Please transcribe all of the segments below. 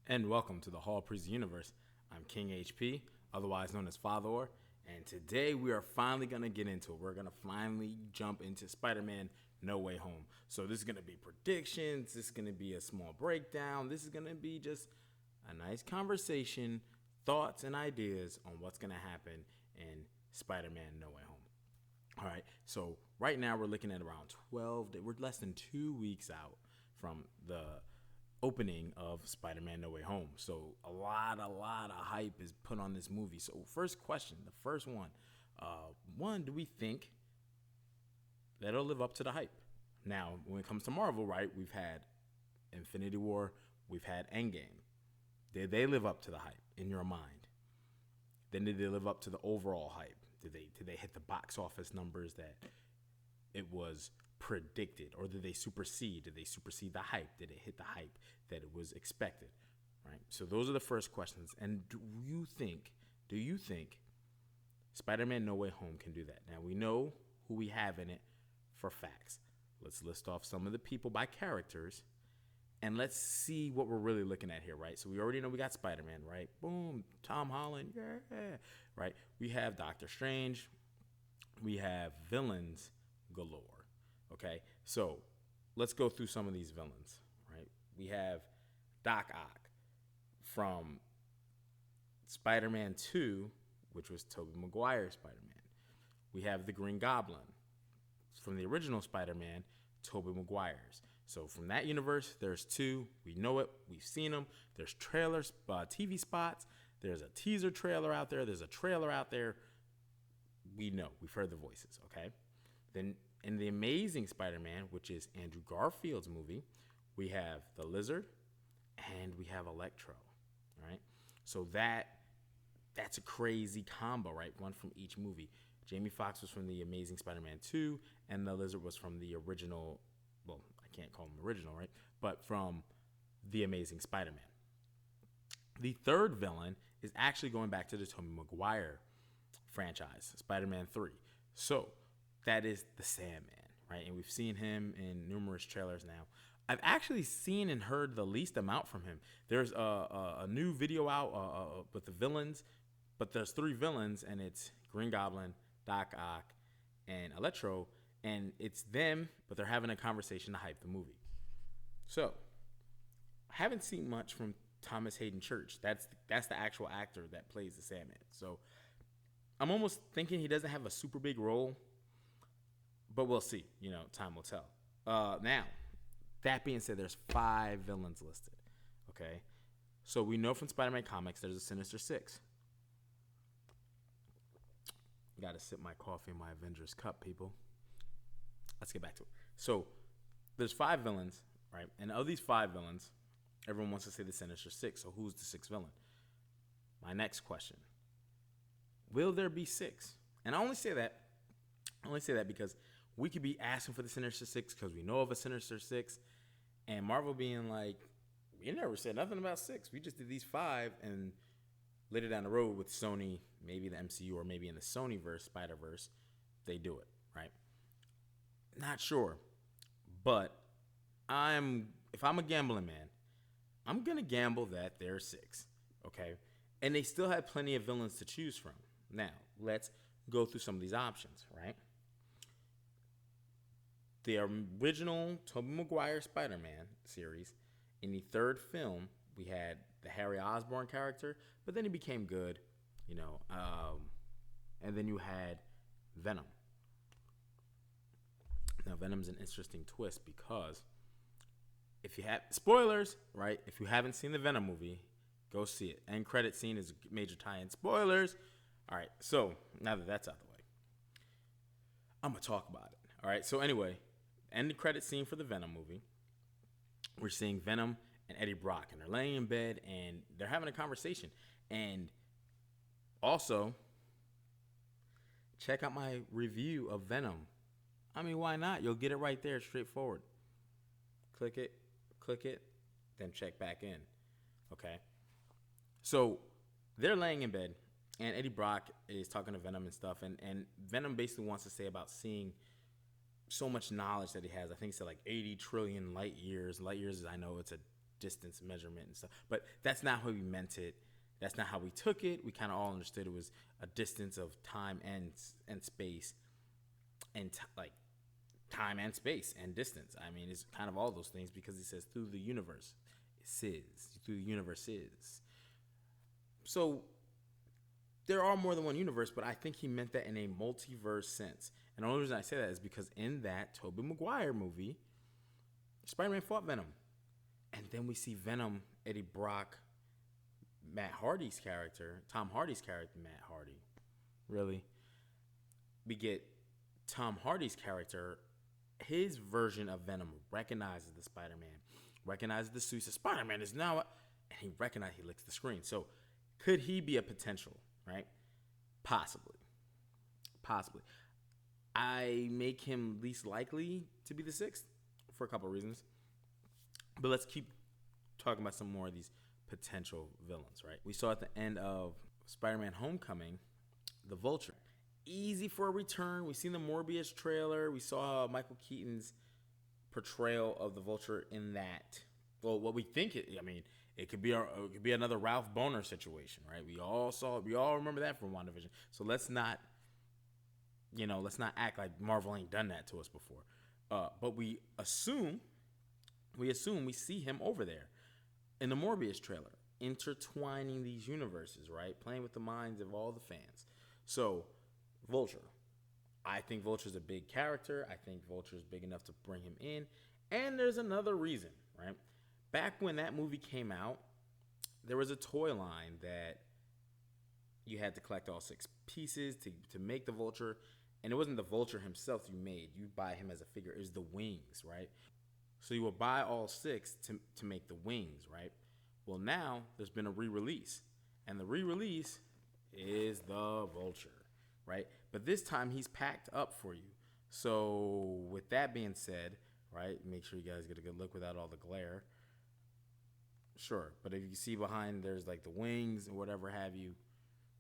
and welcome to the Hall Priest Universe. I'm King HP, otherwise known as Father, and today we are finally going to get into it. We're going to finally jump into Spider-Man No Way Home. So this is going to be predictions, this is going to be a small breakdown, this is going to be just a nice conversation, thoughts and ideas on what's going to happen in Spider-Man No Way Home. All right, so right now we're looking at around 12 days. We're less than 2 weeks out from the opening of Spider-Man No Way Home. So a lot of hype is put on this movie. So first question, the first one. Do we think that it'll live up to the hype? Now, when it comes to Marvel, right, we've had Infinity War, we've had Endgame. Did they live up to the hype in your mind? Then did they live up to the overall hype? Did they hit the box office numbers that it was predicted, or did they supersede? Did they supersede the hype? Did it hit the hype that it was expected? Right. So those are the first questions. And do you think Spider-Man No Way Home can do that? Now we know who we have in it for facts. Let's list off some of the people by characters, and let's see what we're really looking at here, right? So we already know we got Spider-Man, right? Boom, Tom Holland, yeah, right? We have Doctor Strange. We have villains galore, okay? So let's go through some of these villains, right? We have Doc Ock from Spider-Man 2, which was Tobey Maguire's Spider-Man. We have the Green Goblin from the original Spider-Man, Tobey Maguire's. So from that universe, there's two. We know it. We've seen them. There's trailers, TV spots. There's a teaser trailer out there. There's a trailer out there. We know. We've heard the voices, okay? Then in The Amazing Spider-Man, which is Andrew Garfield's movie, we have the Lizard and we have Electro, right? So that's a crazy combo, right? One from each movie. Jamie Foxx was from The Amazing Spider-Man 2, and the Lizard was from the original, well, I can't call him original, right? But from The Amazing Spider-Man. The third villain is actually going back to the Tobey Maguire franchise, Spider-Man 3. So that is the Sandman, right? And we've seen him in numerous trailers now. I've actually seen and heard the least amount from him. There's a new video out with the villains, but there's three villains, and it's Green Goblin, Doc Ock, and Electro, and it's them, but they're having a conversation to hype the movie. So I haven't seen much from Thomas Hayden Church. That's the actual actor that plays the Sandman. So I'm almost thinking he doesn't have a super big role, but we'll see. Time will tell. Now, that being said, there's 5 villains listed. Okay, so we know from Spider-Man comics there's a Sinister Six. Got to sip my coffee in my Avengers cup, people. Let's get back to it. So there's 5 villains, right? And of these 5 villains, everyone wants to say the Sinister Six. So who's the 6th villain? My next question: will there be 6? And I only say that because we could be asking for the Sinister Six because we know of a Sinister Six, and Marvel being like, we never said nothing about 6. We just did these 5, and later down the road with Sony, maybe the MCU or maybe in the Sonyverse, Spider-Verse, they do it, right? Not sure. But if I'm a gambling man, I'm going to gamble that there's 6, okay? And they still have plenty of villains to choose from. Now, let's go through some of these options, right? The original Tobey Maguire Spider-Man series, in the 3rd film, we had the Harry Osborn character, but then he became good, and then you had Venom. Now, Venom's an interesting twist because if you have spoilers, right? If you haven't seen the Venom movie, go see it. End credit scene is a major tie-in. Spoilers. All right, so now that that's out of the way, I'm gonna talk about it. All right, so anyway, end credit scene for the Venom movie. We're seeing Venom and Eddie Brock, and they're laying in bed and they're having a conversation. And also, check out my review of Venom. I mean, why not? You'll get it right there, straightforward. Click it, then check back in. Okay? So they're laying in bed, and Eddie Brock is talking to Venom and stuff, and Venom basically wants to say about seeing so much knowledge that he has. I think it's like 80 trillion light years. Light years, I know it's a distance measurement and stuff. But that's not how he meant it. That's not how we took it. We kind of all understood it was a distance of time and space, and like time and space and distance. I mean, it's kind of all those things because he says through the universe, through the universe is. So there are more than one universe, but I think he meant that in a multiverse sense. And the only reason I say that is because in that Tobey Maguire movie, Spider-Man fought Venom. And then we see Venom, Eddie Brock, Tom Hardy's character, Matt Hardy. Really? We get Tom Hardy's character, his version of Venom recognizes the Spider-Man, recognizes the suit, says Spider-Man is now, and he licks the screen. So could he be a potential, right? Possibly. I make him least likely to be the sixth for a couple of reasons. But let's keep talking about some more of these potential villains, right? We saw at the end of Spider-Man Homecoming, the Vulture. Easy for a return. We've seen the Morbius trailer. We saw Michael Keaton's portrayal of the Vulture in that. Well, what we think it could be another Ralph Boner situation, right? We all remember that from WandaVision. So let's not act like Marvel ain't done that to us before. But we assume we see him over there in the Morbius trailer, intertwining these universes, right? Playing with the minds of all the fans. So, Vulture. I think Vulture's a big character. I think Vulture's big enough to bring him in. And there's another reason, right? Back when that movie came out, there was a toy line that you had to collect all 6 pieces to make the Vulture. And it wasn't the Vulture himself you made. You buy him as a figure. It was the wings, right? So you will buy all 6 to make the wings, right? Well, now there's been a re-release. And the re-release is the Vulture, right? But this time he's packed up for you. So with that being said, right, make sure you guys get a good look without all the glare. Sure, but if you see behind, there's like the wings or whatever have you,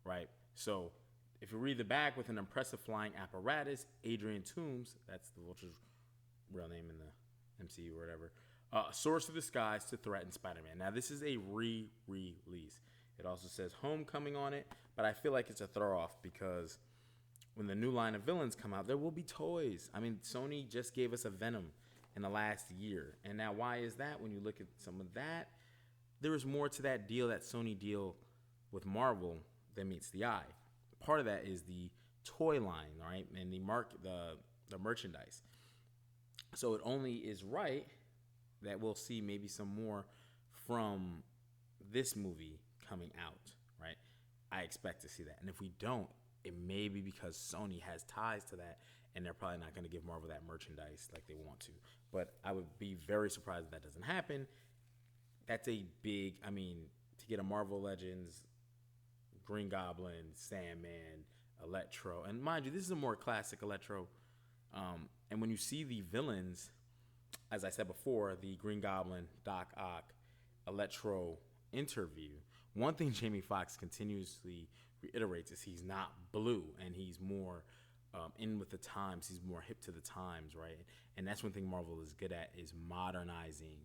right? So if you read the back, with an impressive flying apparatus, Adrian Toomes, that's the Vulture's real name in the MCU or whatever, soars through the skies to threaten Spider-Man. Now, this is a re-release. It also says Homecoming on it, but I feel like it's a throw-off because when the new line of villains come out, there will be toys. I mean, Sony just gave us a Venom in the last year. And now why is that? When you look at some of that, there is more to that deal, that Sony deal with Marvel, than meets the eye. Part of that is the toy line, right, and the merchandise. So it only is right that we'll see maybe some more from this movie coming out, right? I expect to see that. And if we don't, it may be because Sony has ties to that, and they're probably not going to give Marvel that merchandise like they want to. But I would be very surprised if that doesn't happen. That's a big, to get a Marvel Legends, Green Goblin, Sandman, Electro. And mind you, this is a more classic Electro. And when you see the villains, as I said before, the Green Goblin, Doc Ock, Electro interview, one thing Jamie Foxx continuously reiterates is he's not blue, and he's more in with the times. He's more hip to the times, right? And that's one thing Marvel is good at, is modernizing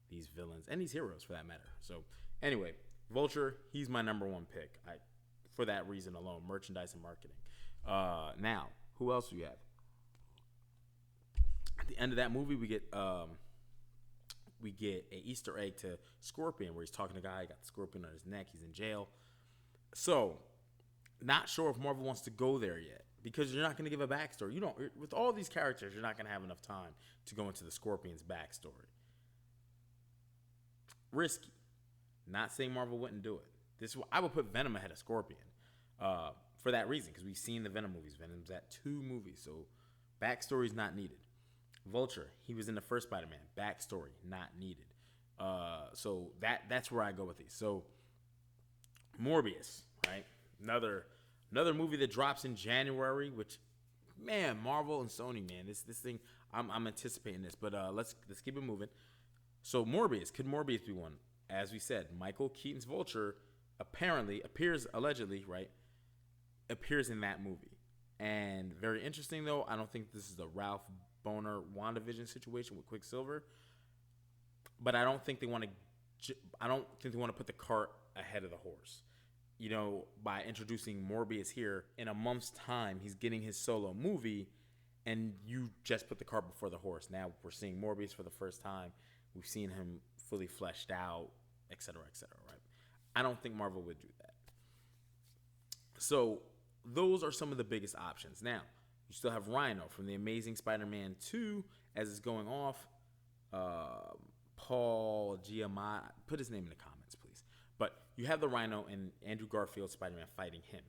these villains and these heroes for that matter. So anyway, Vulture, he's my number one pick. For that reason alone, merchandise and marketing. Now, who else do we have? At the end of that movie, we get a Easter egg to Scorpion, where he's talking to a guy, he got the scorpion on his neck, he's in jail. So, not sure if Marvel wants to go there yet, because you're not going to give a backstory. With all these characters, you're not going to have enough time to go into the Scorpion's backstory. Risky. Not saying Marvel wouldn't do it. I would put Venom ahead of Scorpion for that reason, because we've seen the Venom movies. Venom's at 2 movies, so backstory's not needed. Vulture, he was in the first Spider-Man. Backstory, not needed. So that's where I go with these. So Morbius, right? Another movie that drops in January, which, man, Marvel and Sony, man, this thing, I'm anticipating this, but let's keep it moving. So Morbius, could Morbius be one? As we said, Michael Keaton's Vulture allegedly, right, appears in that movie. And very interesting, though, I don't think this is a Ralph Boner WandaVision situation with Quicksilver, but I don't think they want to I don't think they want to put the cart ahead of the horse. You know, by introducing Morbius here, in a month's time, he's getting his solo movie, and you just put the cart before the horse. Now we're seeing Morbius for the first time. We've seen him fully fleshed out, et cetera, right? I don't think Marvel would do that. So those are some of the biggest options. Now, you still have Rhino from The Amazing Spider-Man 2 as it's going off. Paul Giamatti, put his name in the comments, please. But you have the Rhino and Andrew Garfield Spider-Man fighting him.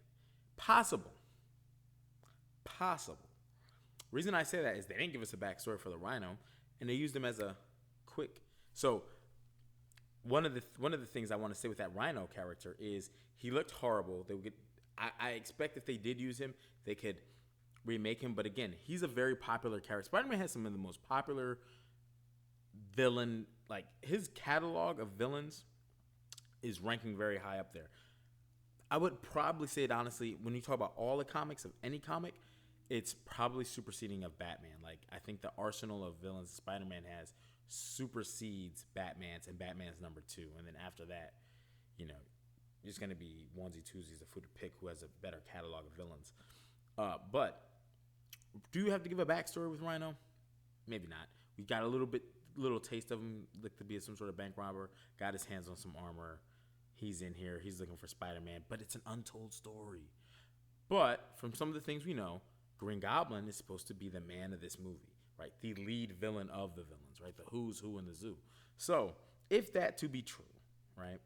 Possible. Reason I say that is they didn't give us a backstory for the Rhino, and they used him as a quick. So one of the things I want to say with that Rhino character is he looked horrible. They would get. I expect if they did use him, they could remake him. But again, he's a very popular character. Spider-Man has some of the most popular villain, like his catalog of villains is ranking very high up there. I would probably say it honestly, when you talk about all the comics of any comic, it's probably superseding of Batman. Like, I think the arsenal of villains Spider-Man has supersedes Batman's, and Batman's number 2. And then after that, you know, it's going to be onesie twosies of who to pick, who has a better catalog of villains. But do you have to give a backstory with Rhino? Maybe not. We got a little taste of him, like to be some sort of bank robber, got his hands on some armor. He's in here. He's looking for Spider-Man, but it's an untold story. But from some of the things we know, Green Goblin is supposed to be the man of this movie, right? The lead villain of the villains, right? The who's who in the zoo. So if that to be true, right?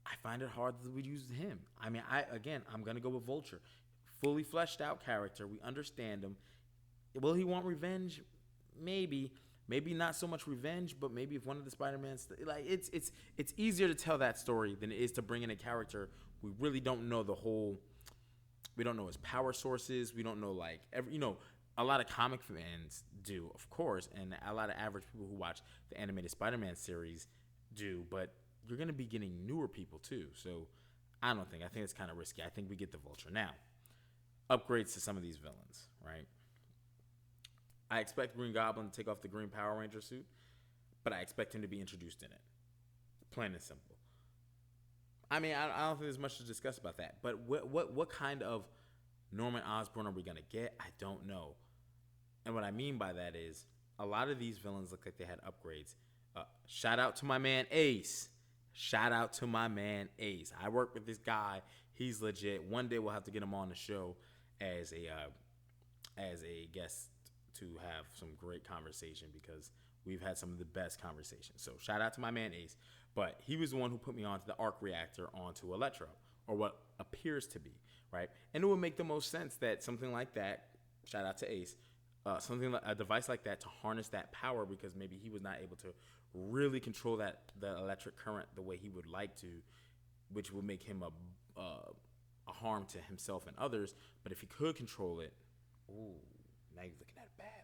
I find it hard that we use him. I mean, I'm going to go with Vulture. Fully fleshed out character. We understand him. Will he want revenge? Maybe not so much revenge, but maybe if one of the Spider-Mans, like it's easier to tell that story than it is to bring in a character we really don't know we don't know his power sources. We don't know a lot of comic fans do, of course, and a lot of average people who watch the animated Spider-Man series do, but you're going to be getting newer people too. So I think it's kind of risky. I think we get the Vulture. Now, upgrades to some of these villains, right? I expect Green Goblin to take off the green Power Ranger suit, but I expect him to be introduced in it. Plain and simple. I mean, I don't think there's much to discuss about that. But what kind of Norman Osborn are we going to get? I don't know. And what I mean by that is a lot of these villains look like they had upgrades. Shout out to my man Ace. I work with this guy. He's legit. One day we'll have to get him on the show as a guest to have some great conversation, because we've had some of the best conversations. So shout out to my man Ace. But he was the one who put me onto the arc reactor onto Electro, or what appears to be, right? And it would make the most sense that something like that, shout out to Ace, a device like that to harness that power, because maybe he was not able to really control the electric current the way he would like to, which would make him a harm to himself and others. But if he could control it, ooh, now you're looking at Batman.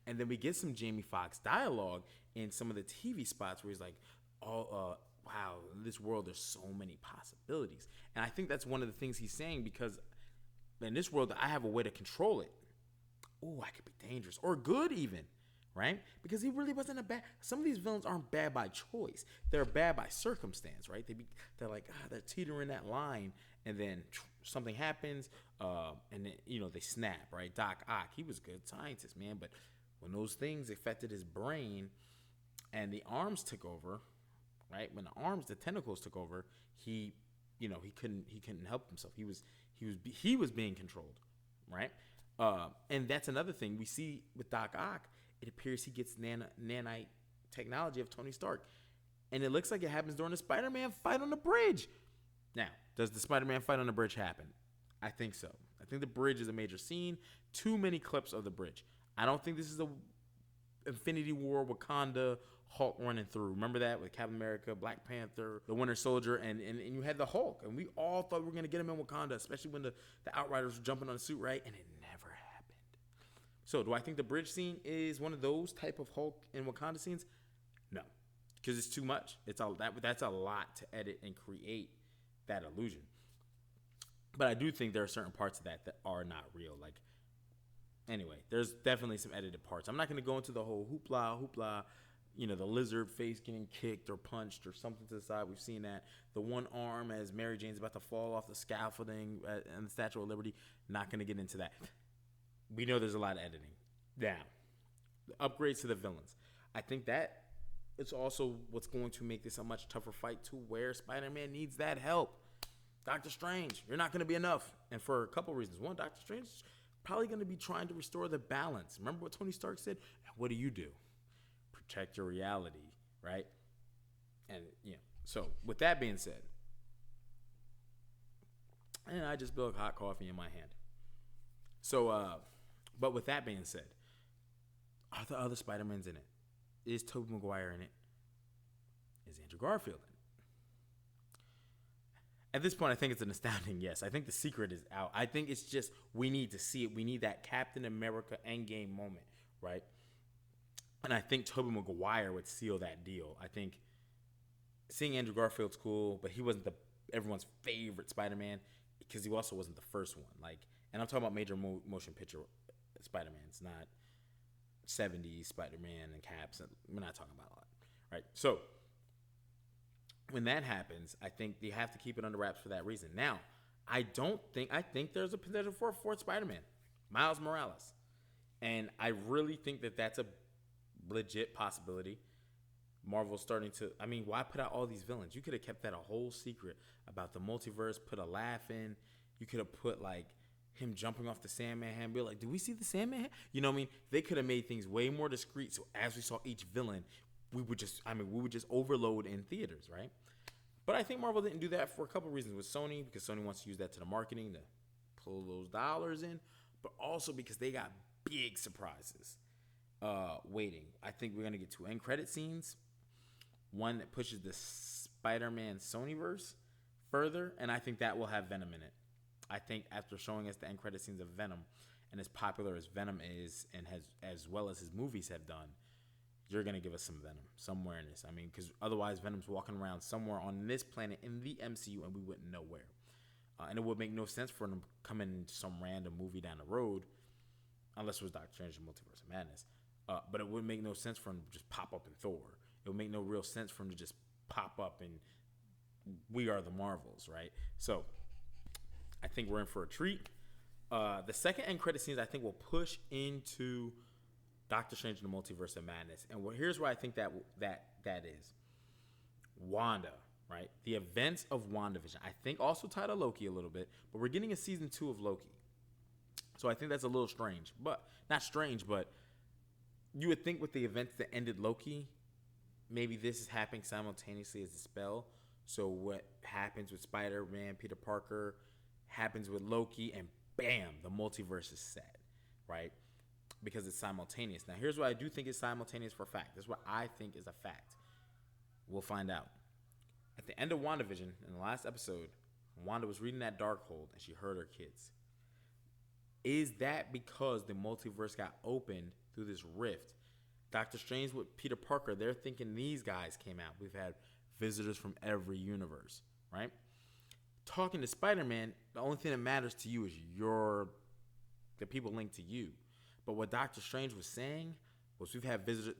And then we get some Jamie Foxx dialogue in some of the TV spots where he's like, wow, in this world there's so many possibilities. And I think that's one of the things he's saying, because in this world I have a way to control it. Ooh, I could be dangerous or good even, right? Because he really wasn't some of these villains aren't bad by choice. They're bad by circumstance, right? They're like, they're teetering that line, and then something happens, and then, they snap, right? Doc Ock, he was a good scientist, man, but when those things affected his brain and the arms took over, right? When the tentacles took over, he couldn't help himself. He was being controlled, right? And that's another thing we see with Doc Ock. It appears he gets nanite technology of Tony Stark, and it looks like it happens during the Spider-Man fight on the bridge. Now, does the Spider-Man fight on the bridge happen? I think so. I think the bridge is a major scene. Too many clips of the bridge. I don't think this is a Infinity War Wakanda Hulk running through. Remember that with Captain America, Black Panther, the Winter Soldier, and you had the Hulk, and we all thought we were going to get him in Wakanda, especially when the Outriders were jumping on the suit, right? And it never happened. So do I think the bridge scene is one of those type of Hulk and Wakanda scenes? No, because it's too much. That's a lot to edit and create that illusion. But I do think there are certain parts of that are not real. Like, anyway, there's definitely some edited parts. I'm not going to go into the whole hoopla, the lizard face getting kicked or punched or something to the side. We've seen that. The one arm as Mary Jane's about to fall off the scaffolding and the Statue of Liberty. Not going to get into that. We know there's a lot of editing. Now, the upgrades to the villains. I think that it's also what's going to make this a much tougher fight to where Spider-Man needs that help. Doctor Strange, you're not going to be enough. And for a couple reasons. One, Doctor Strange is probably going to be trying to restore the balance. Remember what Tony Stark said? What do? Protect your reality, right? And so with that being said, and I just spilled hot coffee in my hand. So, but with that being said, are the other Spider-Mans in it? Is Tobey Maguire in it? Is Andrew Garfield in it? At this point, I think it's an astounding yes. I think the secret is out. I think it's just we need to see it. We need that Captain America Endgame moment, right? And I think Tobey Maguire would seal that deal. I think seeing Andrew Garfield's cool, but he wasn't everyone's favorite Spider-Man because he also wasn't the first one. And I'm talking about major motion picture Spider-Mans, not 70s Spider-Man and Caps. We're not talking about a lot, right? So when that happens, I think they have to keep it under wraps for that reason. Now, I think there's a potential for a fourth Spider-Man, Miles Morales. And I really think that that's a legit possibility. Marvel's starting to, why put out all these villains? You could have kept that a whole secret about the multiverse, put a laugh in. You could have put him jumping off the Sandman hand, be like, do we see the Sandman hand? You know what I mean? They could have made things way more discreet. So as we saw each villain, we would just overload in theaters, right? But I think Marvel didn't do that for a couple reasons with Sony, because Sony wants to use that to the marketing to pull those dollars in, but also because they got big surprises waiting. I think we're going to get 2 end credit scenes. One that pushes the Spider-Man Sonyverse further, and I think that will have Venom in it. I think after showing us the end credit scenes of Venom, and as popular as Venom is, and as well as his movies have done, you're going to give us some Venom somewhere in this. Because otherwise Venom's walking around somewhere on this planet in the MCU, and we wouldn't know where. And it would make no sense for him to come in some random movie down the road, unless it was Doctor Strange and Multiverse of Madness. But it would make no sense for him to just pop up in Thor. It would make no real sense for him to just pop up in We Are the Marvels, right? So I think we're in for a treat. The second end credit scenes I think will push into Doctor Strange and the Multiverse of Madness. And here's where I think that is. Wanda, right? The events of WandaVision. I think also tied to Loki a little bit, but we're getting a season 2 of Loki. So I think that's a little strange. But not strange, but you would think with the events that ended Loki, maybe this is happening simultaneously as the spell. So what happens with Spider-Man, Peter Parker, happens with Loki, and bam, the multiverse is set, right? Because it's simultaneous. Now, here's what I do think is simultaneous for a fact. This is what I think is a fact. We'll find out. At the end of WandaVision, in the last episode, Wanda was reading that Darkhold, and she heard her kids. Is that because the multiverse got opened through this rift? Doctor Strange with Peter Parker, they're thinking these guys came out. We've had visitors from every universe, right? Talking to Spider-Man, the only thing that matters to you is the people linked to you. But what Doctor Strange was saying was we've had visitors.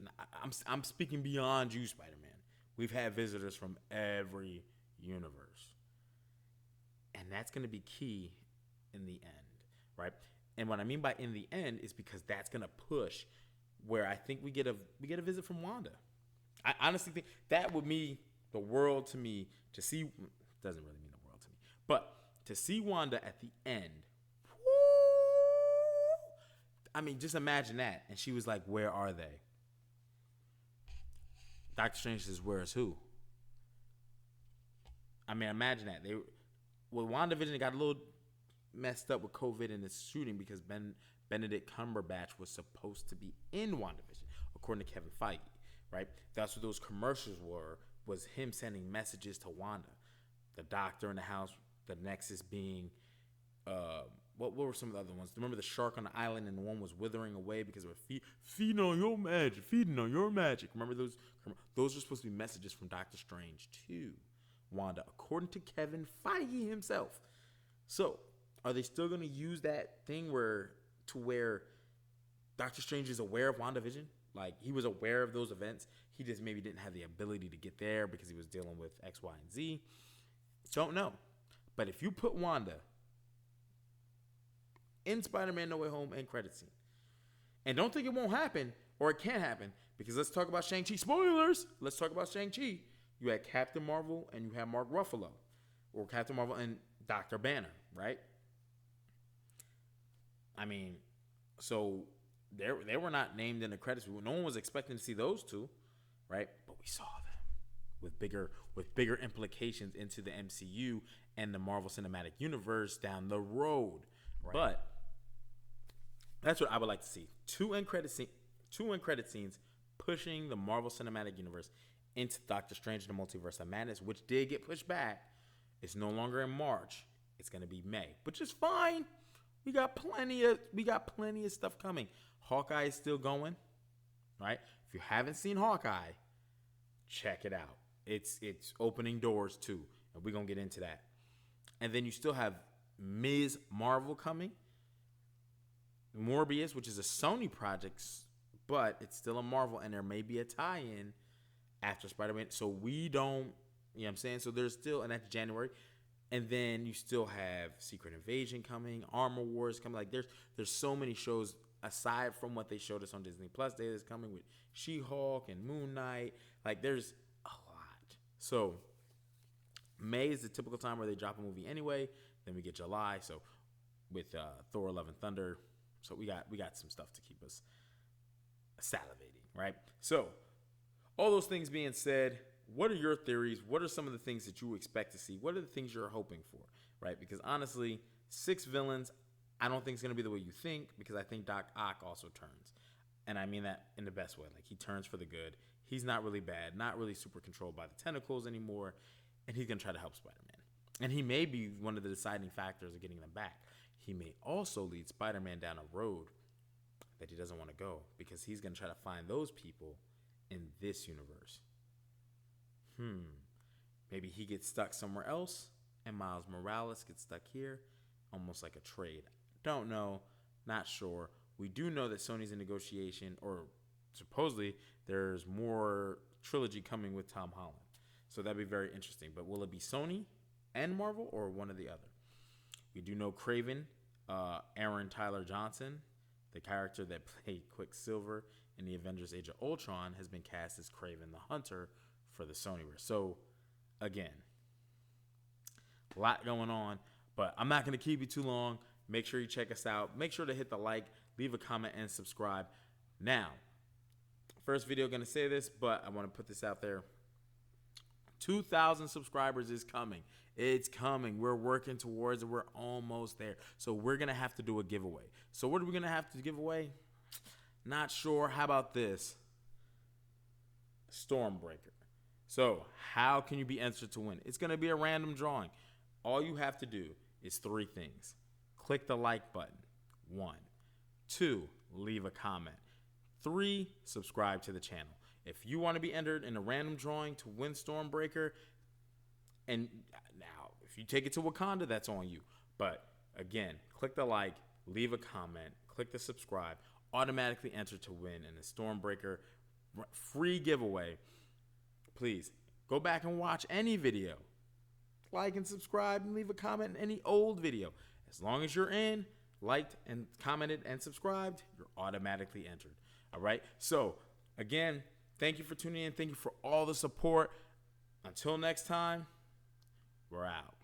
I'm speaking beyond you, Spider-Man. We've had visitors from every universe. And that's going to be key in the end, right? And what I mean by in the end is because that's going to push where I think we get a visit from Wanda. I honestly think that would mean the world to me to see. Doesn't really mean the world to me, but to see Wanda at the end. Just imagine that. And she was like, "Where are they?" Doctor Strange says, "Where is who?" Imagine that. With WandaVision, it got a little messed up with COVID and its shooting because Benedict Cumberbatch was supposed to be in WandaVision, according to Kevin Feige, right? That's what those commercials were, was him sending messages to Wanda. The doctor in the house, the Nexus being, what were some of the other ones? Remember the shark on the island and the one was withering away because it was feeding on your magic. Remember those? Those are supposed to be messages from Doctor Strange to Wanda, according to Kevin Feige himself. So, are they still going to use that thing where Doctor Strange is aware of WandaVision? Like, he was aware of those events. He just maybe didn't have the ability to get there because he was dealing with X, Y, and Z. Don't know. But if you put Wanda in Spider-Man No Way Home end credit scene, and don't think it won't happen or it can't happen, because let's talk about Shang-Chi. Spoilers! Let's talk about Shang-Chi. You had Captain Marvel and you had Mark Ruffalo. Or Captain Marvel and Dr. Banner, right? I mean, so they were not named in the credits. No one was expecting to see those two, right? But we saw them with bigger implications into the MCU and the Marvel Cinematic Universe down the road. Right. But that's what I would like to see. Two end credit scenes pushing the Marvel Cinematic Universe into Doctor Strange and the Multiverse of Madness, which did get pushed back. It's no longer in March. It's going to be May, which is fine. We got plenty of stuff coming. Hawkeye is still going, right? If you haven't seen Hawkeye, check it out. It's opening doors too, and we're going to get into that. And then you still have Ms. Marvel coming. Morbius, which is a Sony project, but it's still a Marvel, and there may be a tie-in after Spider-Man. So we don't, you know what I'm saying? So there's still, and that's January. And then you still have Secret Invasion coming, Armor Wars coming. Like, there's so many shows aside from what they showed us on Disney Plus Day that's coming with She-Hulk and Moon Knight. Like, there's a lot. So May is the typical time where they drop a movie anyway. Then we get July. So with Thor: Love and Thunder. So we got some stuff to keep us salivating, right? So all those things being said, what are your theories? What are some of the things that you expect to see? What are the things you're hoping for, right? Because honestly, 6 villains, I don't think it's going to be the way you think, because I think Doc Ock also turns. And I mean that in the best way. Like, he turns for the good. He's not really bad, not really super controlled by the tentacles anymore, and he's going to try to help Spider-Man. And he may be one of the deciding factors of getting them back. He may also lead Spider-Man down a road that he doesn't want to go, because he's going to try to find those people in this universe. Maybe he gets stuck somewhere else and Miles Morales gets stuck here, almost like a trade. Don't know, not sure. We do know that Sony's in negotiation, or supposedly there's more trilogy coming with Tom Holland. So that'd be very interesting. But will it be Sony and Marvel, or one or the other? We do know Kraven, Aaron Tyler Johnson, the character that played Quicksilver in the Avengers Age of Ultron, has been cast as Kraven the Hunter for the Sonyverse. So, again, a lot going on, but I'm not going to keep you too long. Make sure you check us out. Make sure to hit the like, leave a comment, and subscribe. Now, first video going to say this, but I want to put this out there. 2,000 subscribers is coming. It's coming. We're working towards it. We're almost there. So we're going to have to do a giveaway. So what are we going to have to give away? Not sure. How about this? Stormbreaker. So how can you be entered to win? It's going to be a random drawing. All you have to do is 3 things. Click the like button. 1. 2, leave a comment. 3, subscribe to the channel. If you want to be entered in a random drawing to win Stormbreaker, and now if you take it to Wakanda, that's on you. But again, click the like, leave a comment, click the subscribe, automatically enter to win in the Stormbreaker free giveaway. Please go back and watch any video. Like and subscribe and leave a comment in any old video. As long as you're in, liked and commented and subscribed, you're automatically entered. All right. So again, thank you for tuning in. Thank you for all the support. Until next time, we're out.